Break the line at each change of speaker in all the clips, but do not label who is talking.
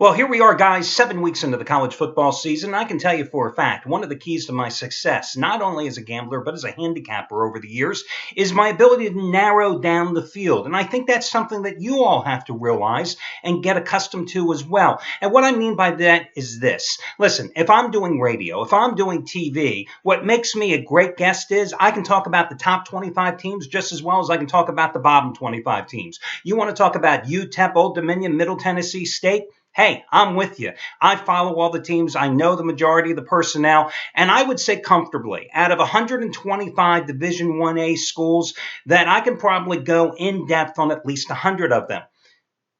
Well, here we are, guys, 7 weeks into the college football season. I can tell you for a fact, one of the keys to my success, not only as a gambler, but as a handicapper over the years, is my ability to narrow down the field. And I think that's something that you all have to realize and get accustomed to as well. And what I mean by that is this. Listen, if I'm doing radio, if I'm doing TV, what makes me a great guest is I can talk about the top 25 teams just as well as I can talk about the bottom 25 teams. You want to talk about UTEP, Old Dominion, Middle Tennessee State? Hey, I'm with you. I follow all the teams. I know the majority of the personnel. And I would say comfortably, out of 125 Division 1A schools, that I can probably go in depth on at least 100 of them.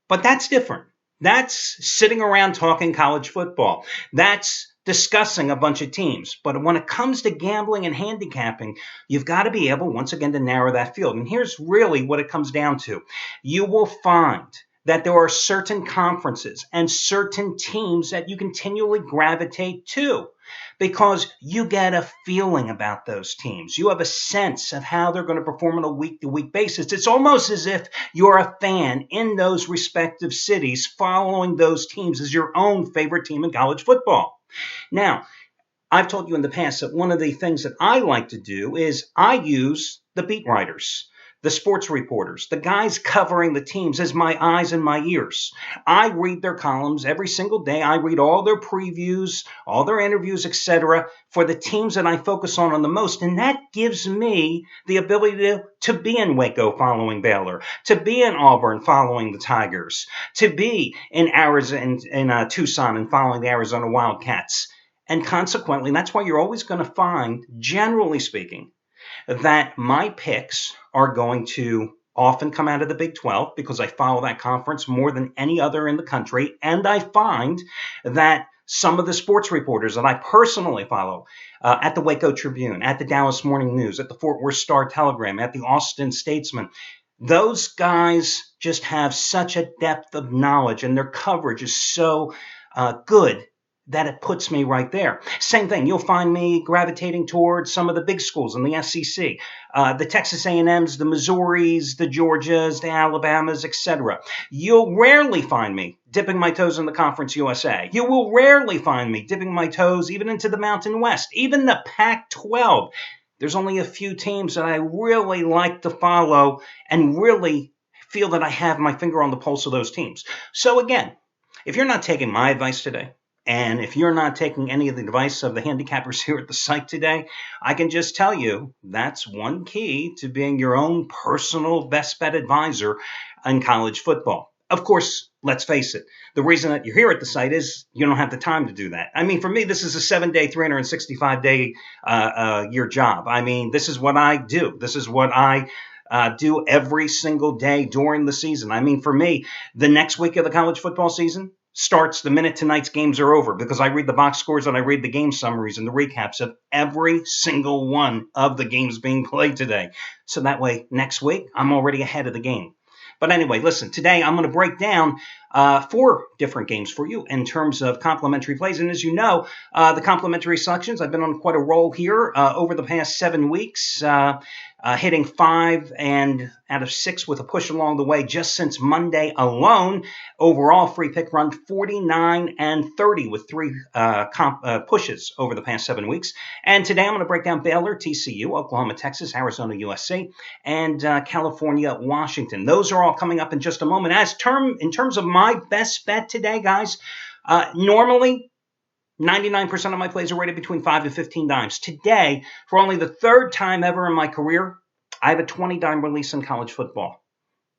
But that's different. That's sitting around talking college football. That's discussing a bunch of teams. But when it comes to gambling and handicapping, you've got to be able, once again, to narrow that field. And here's really what it comes down to. You will find that there are certain conferences and certain teams that you continually gravitate to because you get a feeling about those teams. You have a sense of how they're going to perform on a week-to-week basis. It's almost as if you're a fan in those respective cities following those teams as your own favorite team in college football. Now, I've told you in the past that one of the things that I like to do is I use the beat writers, the sports reporters, the guys covering the teams as my eyes and my ears. I read their columns every single day. I read all their previews, all their interviews, etc., for the teams that I focus on the most. And that gives me the ability to be in Waco following Baylor, to be in Auburn following the Tigers, to be in Arizona, in Tucson and following the Arizona Wildcats. And consequently, that's why you're always going to find, generally speaking, that my picks are going to often come out of the Big 12 because I follow that conference more than any other in the country. And I find that some of the sports reporters that I personally follow at the Waco Tribune, at the Dallas Morning News, at the Fort Worth Star-Telegram, at the Austin Statesman, those guys just have such a depth of knowledge and their coverage is so good that it puts me right there. Same thing, you'll find me gravitating towards some of the big schools in the SEC, the Texas A&Ms, the Missouris, the Georgias, the Alabamas, etc. You'll rarely find me dipping my toes in the Conference USA. You will rarely find me dipping my toes even into the Mountain West, even the Pac-12. There's only a few teams that I really like to follow and really feel that I have my finger on the pulse of those teams. So again, if you're not taking my advice today, and if you're not taking any of the advice of the handicappers here at the site today, I can just tell you that's one key to being your own personal best bet advisor in college football. Of course, let's face it, the reason that you're here at the site is you don't have the time to do that. I mean, for me, this is a 7-day, 365-day year job. I mean, this is what I do. This is what I do every single day during the season. I mean, for me, the next week of the college football season starts the minute tonight's games are over because I read the box scores and I read the game summaries and the recaps of every single one of the games being played today. So that way, next week, I'm already ahead of the game. But anyway, listen, today I'm going to break down 4 different games for you in terms of complimentary plays. And as you know, the complimentary selections, I've been on quite a roll here over the past 7 weeks, hitting 5 and out of 6 with a push along the way just since Monday alone. Overall, free pick run 49 and 30 with 3 pushes over the past 7 weeks. And today I'm going to break down Baylor, TCU, Oklahoma, Texas, Arizona, USC, and California, Washington. Those are all coming up in just a moment. In terms of my best bet today, guys, normally 99% of my plays are rated between 5 and 15 dimes. Today, for only the 3rd time ever in my career, I have a 20-dime release in college football.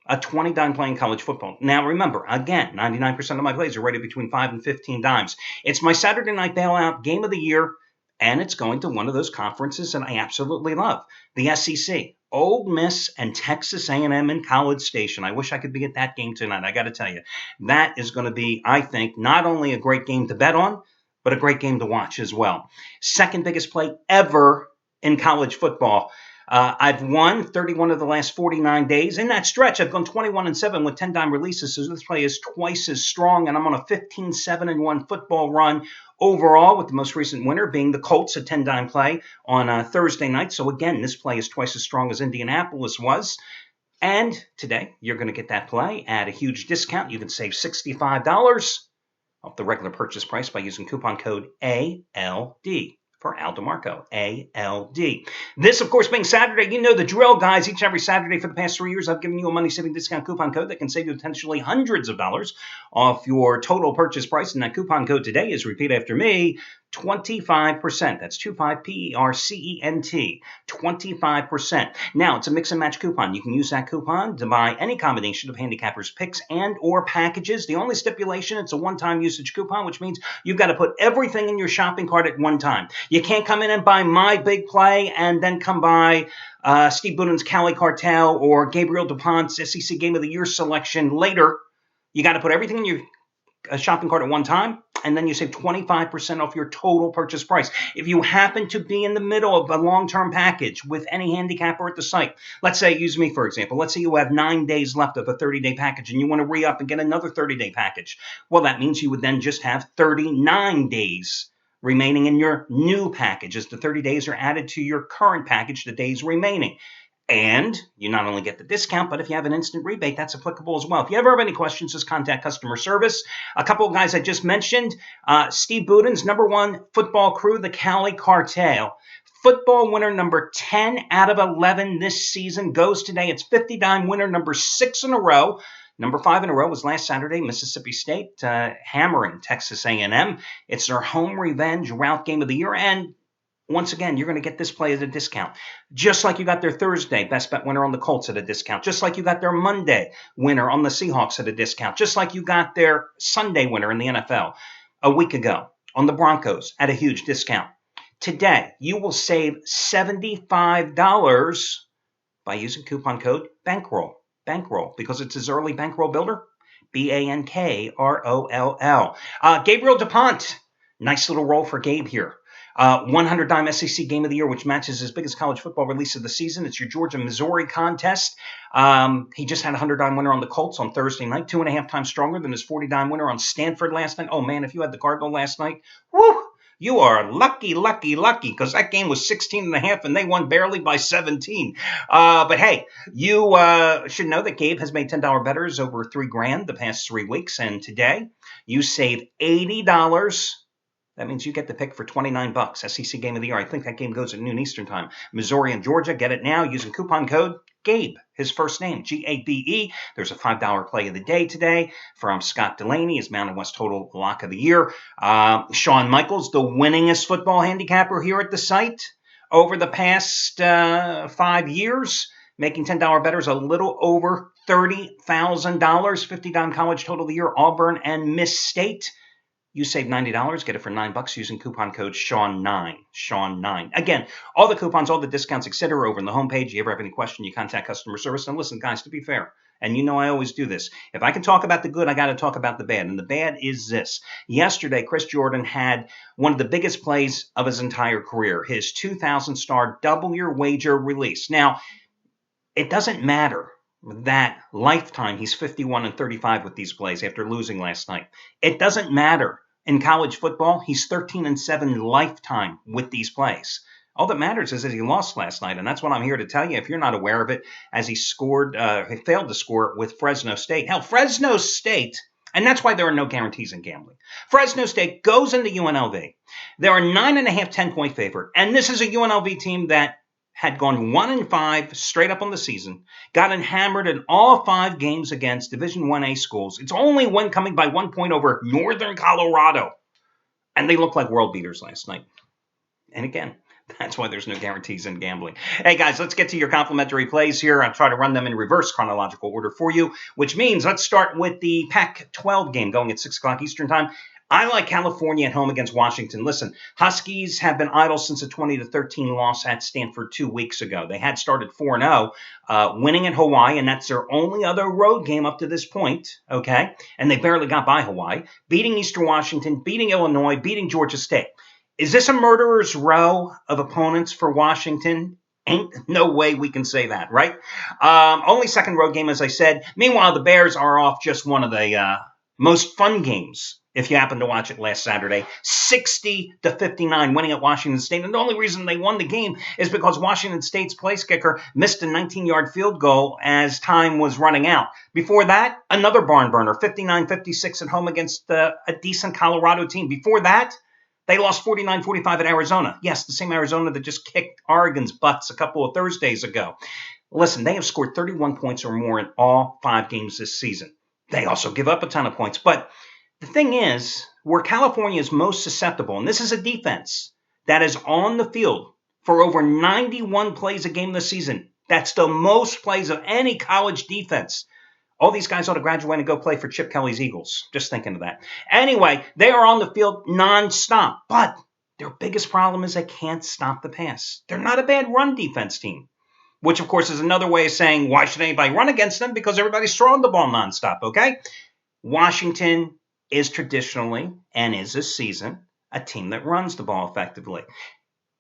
A 20-dime play in college football. Now, remember, again, 99% of my plays are rated between 5 and 15 dimes. It's my Saturday night bailout game of the year, and it's going to one of those conferences that I absolutely love, the SEC. Ole Miss and Texas A&M in College Station. I wish I could be at that game tonight. I got to tell you, that is going to be, I think, not only a great game to bet on, but a great game to watch as well. Second biggest play ever in college football. I've won 31 of the last 49 days. In that stretch, I've gone 21-7 with 10-dime releases, so this play is twice as strong, and I'm on a 15-7-1 football run overall, with the most recent winner being the Colts, a 10-dime play on Thursday night. So again, this play is twice as strong as Indianapolis was. And today, you're going to get that play at a huge discount. You can save $65 off the regular purchase price by using coupon code ALD. For Al DeMarco, ALD. This, of course, being Saturday, you know the drill, guys. Each and every Saturday for the past 3 years, I've given you a money-saving discount coupon code that can save you potentially hundreds of dollars off your total purchase price. And that coupon code today is, repeat after me, 25%. That's 25%, 25%. Now, it's a mix and match coupon. You can use that coupon to buy any combination of Handicapper's picks and or packages. The only stipulation, it's a one-time usage coupon, which means you've got to put everything in your shopping cart at one time. You can't come in and buy my big play and then come buy Steve Buden's Cali Cartel or Gabriel DuPont's SEC Game of the Year selection later. You got to put everything in your shopping cart at one time, and then you save 25% off your total purchase price. If you happen to be in the middle of a long-term package with any handicapper at the site, let's say, use me for example, let's say you have 9 days left of a 30-day package and you want to re-up and get another 30-day package. Well, that means you would then just have 39 days remaining in your new package as the 30 days are added to your current package, the days remaining. And you not only get the discount, but if you have an instant rebate, that's applicable as well. If you ever have any questions, just contact customer service. A couple of guys I just mentioned, Steve Buden's #1 football crew, the Cali Cartel. Football winner number 10 out of 11 this season goes today. It's 50-dime winner number 6 in a row. Number 5 in a row was last Saturday, Mississippi State hammering Texas A&M. It's their home revenge route game of the year, and once again, you're going to get this play at a discount. Just like you got their Thursday best bet winner on the Colts at a discount. Just like you got their Monday winner on the Seahawks at a discount. Just like you got their Sunday winner in the NFL a week ago on the Broncos at a huge discount. Today, you will save $75 by using coupon code BANKROLL. Bankroll, because it's his early bankroll builder. BANKROLL. Gabriel DuPont. Nice little roll for Gabe here. 100-dime SEC Game of the Year, which matches his biggest college football release of the season. It's your Georgia-Missouri contest. He just had a 100-dime winner on the Colts on Thursday night, 2.5 times stronger than his 40-dime winner on Stanford last night. Oh, man, if you had the Cardinal last night, whoo, you are lucky, because that game was 16.5 and they won barely by 17. But hey, you should know that Gabe has made $10 bettors over $3,000 the past 3 weeks, and today you save $80. That means you get the pick for $29. SEC Game of the Year. I think that game goes at noon Eastern Time. Missouri and Georgia. Get it now using coupon code GABE, his first name, GABE. There's a $5 play of the day today from Scott Delaney, his Mountain West Total Lock of the Year. Shawn Michaels, the winningest football handicapper here at the site over the past 5 years, making $10 bettors a little over $30,000. 50-dime college total of the year, Auburn and Miss State. You save $90, get it for $9 using coupon code Sean9. Sean9. Again, all the coupons, all the discounts, etc. are over on the homepage. If you ever have any question, you contact customer service. And listen, guys, to be fair, and you know I always do this, if I can talk about the good, I got to talk about the bad. And the bad is this. Yesterday, Chris Jordan had one of the biggest plays of his entire career, his 2,000-star double-year wager release. Now, it doesn't matter that lifetime he's 51-35 with these plays after losing last night. It doesn't matter. In college football, he's 13-7 lifetime with these plays. All that matters is that he lost last night, and that's what I'm here to tell you if you're not aware of it, as he failed to score with Fresno State. Hell, Fresno State, and that's why there are no guarantees in gambling. Fresno State goes into UNLV. They're a 9.5, 10-point favorite, and this is a UNLV team that had gone 1-5 straight up on the season, gotten hammered in all 5 games against Division 1A schools. It's only one coming by 1 point over Northern Colorado. And they looked like world beaters last night. And again, that's why there's no guarantees in gambling. Hey, guys, let's get to your complimentary plays here. I'll try to run them in reverse chronological order for you, which means let's start with the Pac-12 game going at 6 o'clock Eastern Time. I like California at home against Washington. Listen, Huskies have been idle since a 20-13 loss at Stanford 2 weeks ago. They had started 4-0, winning at Hawaii, and that's their only other road game up to this point, okay? And they barely got by Hawaii, beating Eastern Washington, beating Illinois, beating Georgia State. Is this a murderer's row of opponents for Washington? Ain't no way we can say that, right? Only second road game, as I said. Meanwhile, the Bears are off just one of the Most fun games, if you happen to watch it last Saturday, 60-59, winning at Washington State. And the only reason they won the game is because Washington State's place kicker missed a 19-yard field goal as time was running out. Before that, another barn burner, 59-56 at home against a decent Colorado team. Before that, they lost 49-45 at Arizona. Yes, the same Arizona that just kicked Oregon's butts a couple of Thursdays ago. Listen, they have scored 31 points or more in all 5 games this season. They also give up a ton of points. But the thing is, where California is most susceptible, and this is a defense that is on the field for over 91 plays a game this season. That's the most plays of any college defense. All these guys ought to graduate and go play for Chip Kelly's Eagles. Just thinking of that. Anyway, they are on the field nonstop. But their biggest problem is they can't stop the pass. They're not a bad run defense team. Which, of course, is another way of saying, why should anybody run against them? Because everybody's throwing the ball nonstop, okay? Washington is traditionally, and is this season, a team that runs the ball effectively.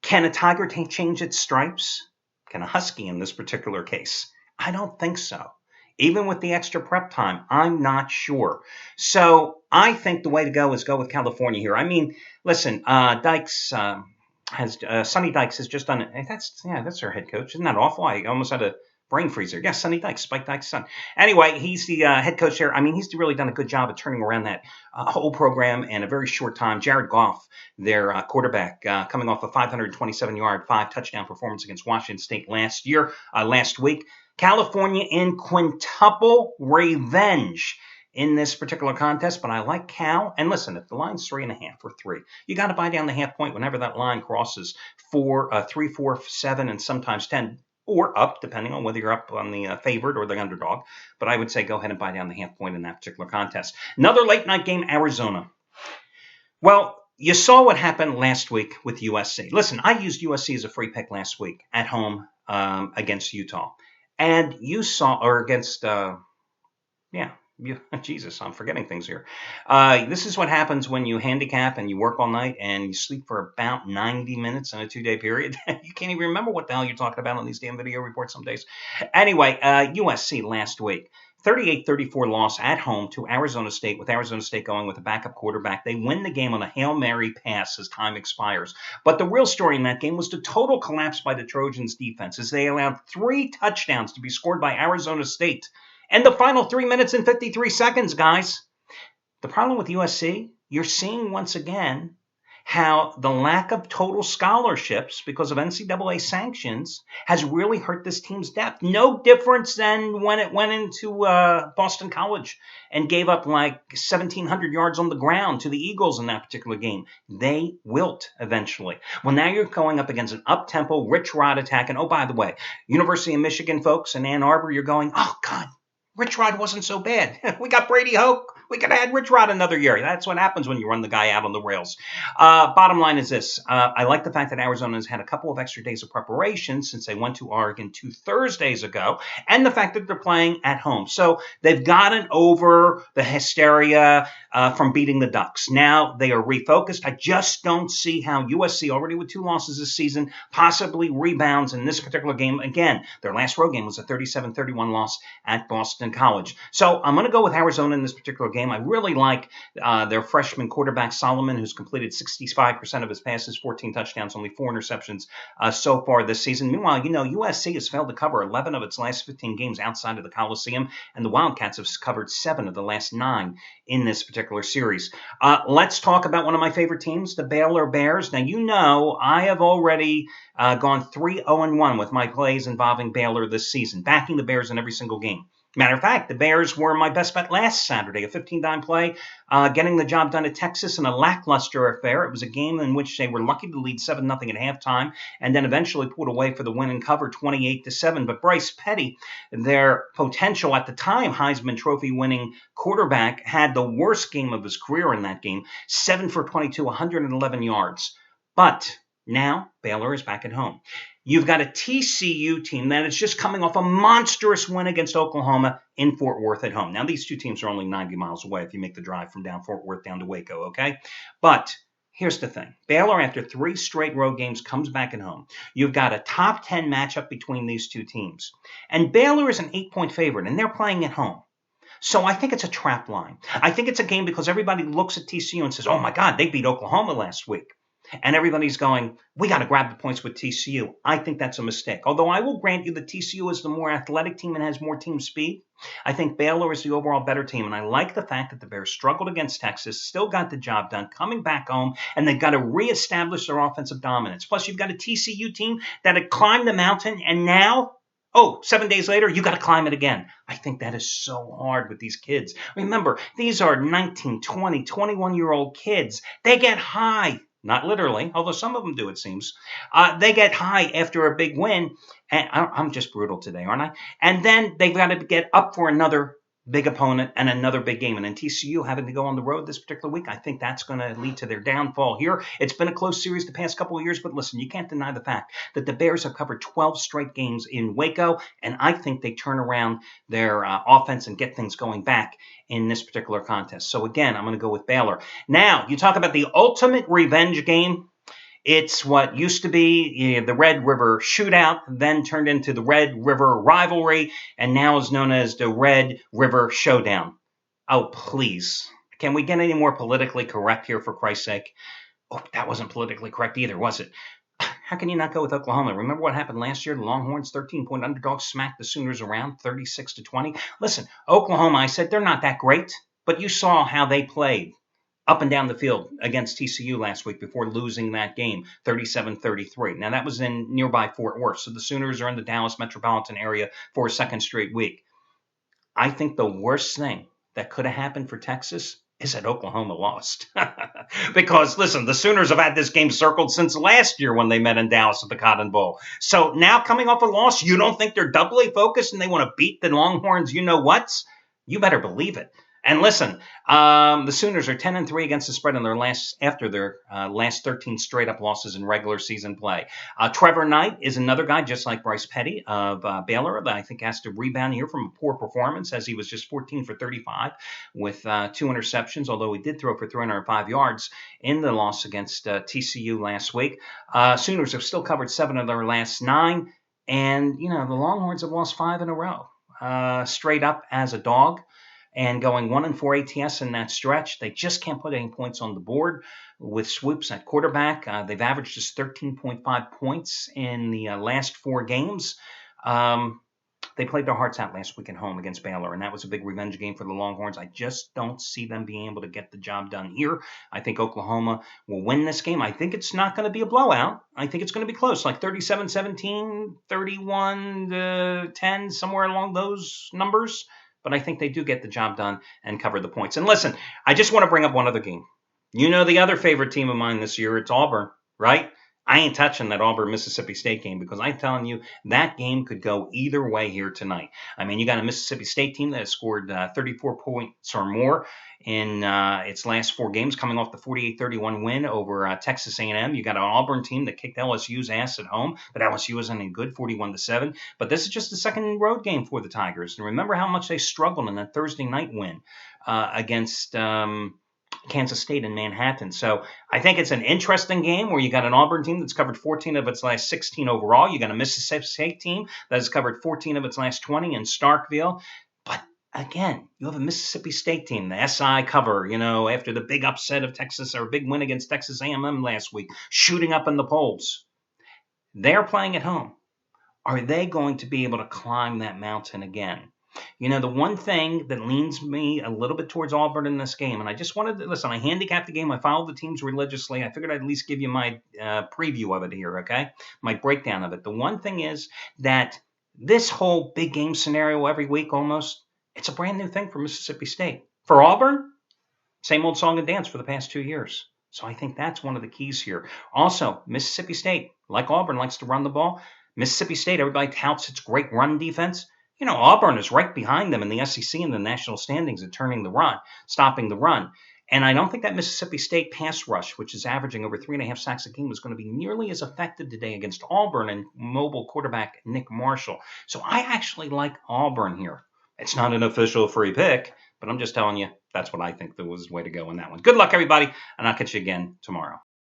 Can a Tiger change its stripes? Can a Husky in this particular case? I don't think so. Even with the extra prep time, I'm not sure. So I think the way to go is go with California here. I mean, listen, Sonny Dykes has just done it. That's their head coach. Isn't that awful? I almost had a brain freezer. Yes, Sonny Dykes, Spike Dykes' son. Anyway, he's the head coach there. I mean, he's really done a good job of turning around that whole program in a very short time. Jared Goff, their quarterback, coming off a 527-yard, 5-touchdown performance against Washington State last week. California in quintuple revenge in this particular contest, but I like Cal. And listen, if the line's 3.5 or 3, you got to buy down the half point whenever that line crosses 3, 4, 7, and sometimes 10, or up, depending on whether you're up on the favorite or the underdog. But I would say go ahead and buy down the half point in that particular contest. Another late night game, Arizona. Well, you saw what happened last week with USC. Listen, I used USC as a free pick last week at home against Utah. And you saw, or against, Jesus, I'm forgetting things here. This is what happens when you handicap and you work all night and you sleep for about 90 minutes in a 2-day period. You can't even remember what the hell you're talking about on these damn video reports some days. Anyway, USC last week, 38-34 loss at home to Arizona State, with Arizona State going with a backup quarterback. They win the game on a Hail Mary pass as time expires. But the real story in that game was the total collapse by the Trojans' defense, as they allowed 3 touchdowns to be scored by Arizona State. And the final 3 minutes and 53 seconds, guys. The problem with USC, you're seeing once again how the lack of total scholarships because of NCAA sanctions has really hurt this team's depth. No difference than when it went into Boston College and gave up like 1,700 yards on the ground to the Eagles in that particular game. They wilt eventually. Well, now you're going up against an up-tempo, Rich Rod attack. And oh, by the way, University of Michigan folks in Ann Arbor, you're going, oh, God, Rich Rod wasn't so bad. We got Brady Hoke. We could have had Rich Rod another year. That's what happens when you run the guy out on the rails. Bottom line is this. I like the fact that Arizona has had a couple of extra days of preparation since they went to Oregon 2 Thursdays ago, and the fact that they're playing at home. So they've gotten over the hysteria from beating the Ducks. Now they are refocused. I just don't see how USC, already with 2 losses this season, possibly rebounds in this particular game. Again, their last road game was a 37-31 loss at Boston College. So I'm going to go with Arizona in this particular game. I really like their freshman quarterback, Solomon, who's completed 65% of his passes, 14 touchdowns, only 4 interceptions so far this season. Meanwhile, USC has failed to cover 11 of its last 15 games outside of the Coliseum, and the Wildcats have covered 7 of the last 9 in this particular series. Let's talk about one of my favorite teams, the Baylor Bears. Now, I have already gone 3-0-1 with my plays involving Baylor this season, backing the Bears in every single game. Matter of fact, the Bears were my best bet last Saturday, a 15-dime play, getting the job done at Texas in a lackluster affair. It was a game in which they were lucky to lead 7-0 at halftime and then eventually pulled away for the win and cover 28-7. But Bryce Petty, their potential at the time Heisman Trophy winning quarterback, had the worst game of his career in that game, 7 for 22, 111 yards. But now Baylor is back at home. You've got a TCU team that is just coming off a monstrous win against Oklahoma in Fort Worth at home. Now, these two teams are only 90 miles away if you make the drive from down Fort Worth down to Waco, okay? But here's the thing. Baylor, after 3 straight road games, comes back at home. You've got a top 10 matchup between these two teams. And Baylor is an 8-point favorite, and they're playing at home. So I think it's a trap line. I think it's a game because everybody looks at TCU and says, oh my God, they beat Oklahoma last week. And everybody's going, we got to grab the points with TCU. I think that's a mistake. Although I will grant you that TCU is the more athletic team and has more team speed, I think Baylor is the overall better team. And I like the fact that the Bears struggled against Texas, still got the job done, coming back home, and they've got to reestablish their offensive dominance. Plus, you've got a TCU team that had climbed the mountain, and now, 7 days later, you got to climb it again. I think that is so hard with these kids. Remember, these are 19, 20, 21-year-old kids. They get high. Not literally, although some of them do, it seems. They get high after a big win. And I'm just brutal today, aren't I? And then they've got to get up for another big opponent and another big game. And then TCU having to go on the road this particular week, I think that's going to lead to their downfall here. It's been a close series the past couple of years, but listen, you can't deny the fact that the Bears have covered 12 straight games in Waco, and I think they turn around their offense and get things going back in this particular contest. So again, I'm going to go with Baylor. Now, you talk about the ultimate revenge game. It's what used to be the Red River Shootout, then turned into the Red River Rivalry, and now is known as the Red River Showdown. Oh, please. Can we get any more politically correct here, for Christ's sake? Oh, that wasn't politically correct either, was it? How can you not go with Oklahoma? Remember what happened last year? The Longhorns, 13-point underdogs, smacked the Sooners around 36-20. Listen, Oklahoma, I said they're not that great, but you saw how they played up and down the field against TCU last week before losing that game, 37-33. Now, that was in nearby Fort Worth, so the Sooners are in the Dallas metropolitan area for a second straight week. I think the worst thing that could have happened for Texas is that Oklahoma lost. Because, listen, the Sooners have had this game circled since last year when they met in Dallas at the Cotton Bowl. So now coming off a loss, you don't think they're doubly focused and they want to beat the Longhorns you-know-whats? You better believe it. And listen, the Sooners are 10-3 against the spread in their last 13 straight-up losses in regular season play. Trevor Knight is another guy, just like Bryce Petty of Baylor, that I think has to rebound here from a poor performance, as he was just 14 for 35 with 2 interceptions, although he did throw for 305 yards in the loss against TCU last week. Sooners have still covered 7 of their last 9, and, the Longhorns have lost 5 in a row, straight up as a dog. And going 1-4 ATS in that stretch, they just can't put any points on the board with swoops at quarterback. They've averaged just 13.5 points in the last 4 games. They played their hearts out last week at home against Baylor, and that was a big revenge game for the Longhorns. I just don't see them being able to get the job done here. I think Oklahoma will win this game. I think it's not going to be a blowout. I think it's going to be close, like 37-17, 31-10, somewhere along those numbers. But I think they do get the job done and cover the points. And listen, I just want to bring up one other game. You know the other favorite team of mine this year, it's Auburn, right? I ain't touching that Auburn-Mississippi State game because I'm telling you, that game could go either way here tonight. I mean, you got a Mississippi State team that has scored 34 points or more in its last 4 games, coming off the 48-31 win over Texas A&M. You got an Auburn team that kicked LSU's ass at home, but LSU isn't any good, 41-7. But this is just the second road game for the Tigers. And remember how much they struggled in that Thursday night win against Kansas State in Manhattan. So I think it's an interesting game where you got an Auburn team that's covered 14 of its last 16 overall. You got a Mississippi State team that has covered 14 of its last 20 in Starkville. But again, you have a Mississippi State team, the SI cover, after the big upset of Texas or big win against Texas A&M last week, shooting up in the polls. They're playing at home. Are they going to be able to climb that mountain again? The one thing that leans me a little bit towards Auburn in this game, and I just wanted to, listen, I handicapped the game. I followed the teams religiously. I figured I'd at least give you my preview of it here, okay? My breakdown of it. The one thing is that this whole big game scenario every week almost, it's a brand new thing for Mississippi State. For Auburn, same old song and dance for the past 2 years. So I think that's one of the keys here. Also, Mississippi State, like Auburn, likes to run the ball. Mississippi State, everybody touts its great run defense. Auburn is right behind them in the SEC and the national standings at stopping the run. And I don't think that Mississippi State pass rush, which is averaging over 3.5 sacks a game, is going to be nearly as effective today against Auburn and mobile quarterback Nick Marshall. So I actually like Auburn here. It's not an official free pick, but I'm just telling you, that's what I think was the way to go in that one. Good luck, everybody, and I'll catch you again tomorrow.